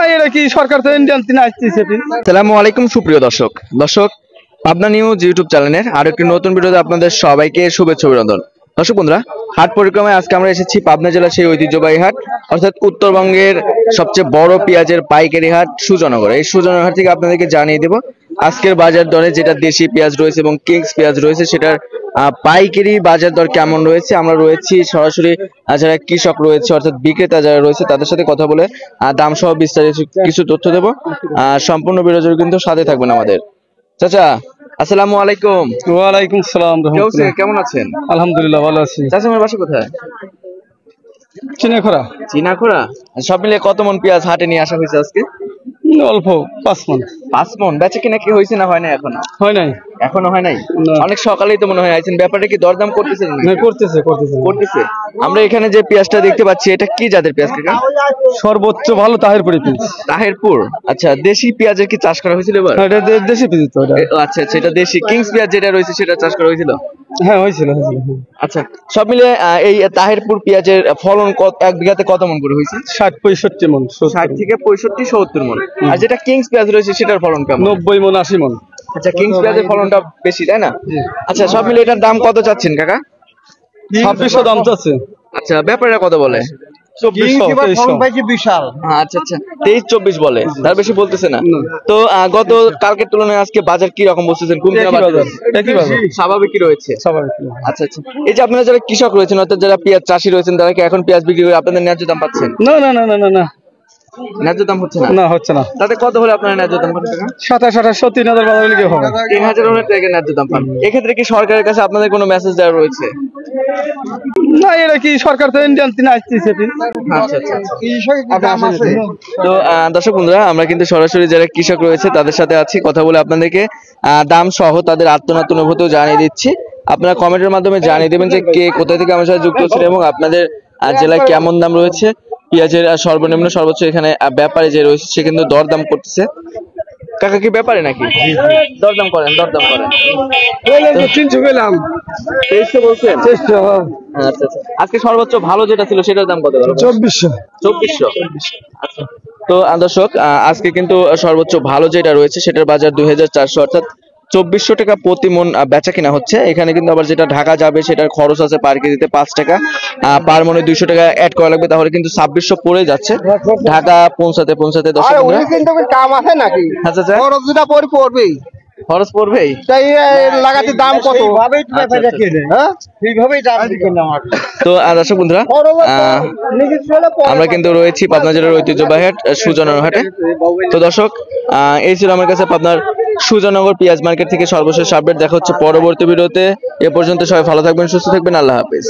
না এটা কি সরকার তো ইন্ডিয়ান তিন আসতেছে। আসসালামু আলাইকুম সুপ্রিয় দর্শক পাবনা নিউজ ইউটিউব চ্যানেলের আরো একটি নতুন ভিডিওতে আপনাদের সবাইকে শুভেচ্ছা অভিনন্দন। দর্শক বন্ধুরা, হাট পরিক্রমায় আজকে আমরা এসেছি পাবনা জেলার সেই ঐতিহ্যবাহী হাট, অর্থাৎ উত্তরবঙ্গের সবচেয়ে বড় পেঁয়াজের পাইকারি হাট সুজনগর। এই সুজনগর হাট থেকে আপনাদেরকে জানিয়ে দেব আজকের বাজার দরে যেটা দেশি পেঁয়াজ রয়েছে এবং কিংস পেঁয়াজ রয়েছে সেটার পাইকারি বাজার দর কেমন রয়েছে। আমরা রয়েছি সরাসরি যারা কৃষক রয়েছে অর্থাৎ বিক্রেতা যারা রয়েছে তাদের সাথে কথা বলে দাম সহ বিস্তারিত কিছু তথ্য দেব। সম্পূর্ণ ভিডিও কিন্তু সাথে থাকবেন আমাদের। চাচা আসসালামু আলাইকুম। ওয়ালাইকুম সালাম। কেমন আছেন? আলহামদুলিল্লাহ ভালো আছি। চাচা আমার বাসা কোথায়? চিনাখোরা। চিনাখোরা। সব মিলে কত মন পেঁয়াজ হাটে নিয়ে আসা হয়েছে আজকে? অল্প 5 মণ। 5 মণ। বেচা কিনা কি হয়েছে না হয় না? হয় নাই। এখনো হয় নাই। অনেক সকালেই তো মনে হয় আইছেন, ব্যাপারটা কি দরদাম করতেছেন? করতেছে। আমরা এখানে যে পেঁয়াজটা দেখতে পাচ্ছি এটা কি জাতের পেঁয়াজ কাকা? সর্বোচ্চ ভালো তাহেরপুরি পেঁয়াজ। তাহেরপুর। আচ্ছা, দেশি পেঁয়াজের কি চাষ করা হয়েছিল এবার? এটা দেশি পেঁয়াজ তো এটা। আচ্ছা আচ্ছা, এটা দেশি কিংস পেঁয়াজ যেটা রয়েছে সেটা চাষ করা হয়েছিল? হ্যাঁ হয়েছিল। আচ্ছা, সব মিলে এই তাহেরপুর পেঁয়াজের ফলন এক বিঘাতে কত মণ করে হয়েছে? 60-65 মণ। 60 থেকে 65-70 মণ। আর যেটা কিংস পেঁয়াজ রয়েছে সেটার ফলন কেমন? 90 মণ 80 মণ। আচ্ছা, কিংস পেঁয়াজের ফলনটা বেশি তাই না? আচ্ছা, সব মিলে এটার দাম কত চাচ্ছেন কাকা? 2600 দাম চাচ্ছে। আচ্ছা, ব্যাপারটা কত বলে? 2400 বিশাল। আচ্ছা আচ্ছা, 23-24 বলে, তার বেশি বলতেছে না তো। গত কালকের তুলনায় আজকে বাজার কি রকম বলতেছেন? স্বাভাবিক কি রয়েছে? আচ্ছা আচ্ছা, এই যে আপনারা যারা কৃষক রয়েছেন অর্থাৎ যারা পেঁয়াজ চাষি রয়েছেন তারা কি এখন পেঁয়াজ বিক্রি করে আপনাদের ন্যায্য দাম পাচ্ছেন? না, ন্যায্য দাম হচ্ছে না। তাতে কত হলে আপনারা ন্যায্য দাম পাচ্ছেন? 2700 3000 বাজার হলে কি হবে? 3000 হলে টাকা ন্যায্য দাম পান। এক্ষেত্রে কি সরকারের কাছে আপনাদের কোনো মেসেজ দেওয়া রয়েছে? না এটা কি সরকার তো ইন্ডিয়ান তিন আসতেছে। আচ্ছা আচ্ছা, তো দর্শক বন্ধুরা, আমরা কিন্তু সরাসরি যারা কৃষক রয়েছে তাদের সাথে আছি, কথা বলে আপনাদেরকে দাম সহ তাদের আত্মনাত অনুভূতি জানিয়ে দিচ্ছি। আপনারা কমেন্টের মাধ্যমে জানিয়ে দেবেন যে কে কোথা থেকে আমার সাথে যুক্ত ছিলেন এবং আপনাদের জেলায় কেমন দাম রয়েছে পেঁয়াজের। সর্বনিম্ন সর্বোচ্চ এখানে ব্যাপারে যে রয়েছে সে কিন্তু দরদাম করতেছে। কাকা কি ব্যাপারে নাকি? দরদাম করেন। 300 পেলাম। 2300 বলছেন? চেষ্টা। আচ্ছা আচ্ছা, আজকে সর্বোচ্চ ভালো যেটা ছিল সেটার দাম কত? 2400। আচ্ছা, তো দর্শক আজকে কিন্তু সর্বোচ্চ ভালো যেটা রয়েছে সেটার বাজার 2400 অর্থাৎ 2400 টাকা প্রতি মণ বেচা কিনা হচ্ছে। এখানে কিন্তু আবার যেটা ঢাকা যাবে সেটার খরচ আছে পার কেজিতে 5 টাকা, পার মণে 200 টাকা অ্যাড করা লাগবে, তাহলে কিন্তু 2600 পড়ে যাচ্ছে ঢাকা পৌঁছাতে। দর্শক কাম আছে নাকি? আচ্ছা আচ্ছা, খরচ পড়বেই তাই লাগাতে দাম কত? তো দর্শক বন্ধুরা, আমরা কিন্তু রয়েছি পাবনা জেলার ঐতিহ্যবাহী হাট সুজনগর হাটে। তো দর্শক, এই ছিল আমার কাছে পাবনার সুজনগর পেঁয়াজ মার্কেট থেকে সর্বশেষ আপডেট। দেখা হচ্ছে পরবর্তী ভিডিওতে। এ পর্যন্ত সবাই ভালো থাকবেন, সুস্থ থাকবেন। আল্লাহ হাফেজ।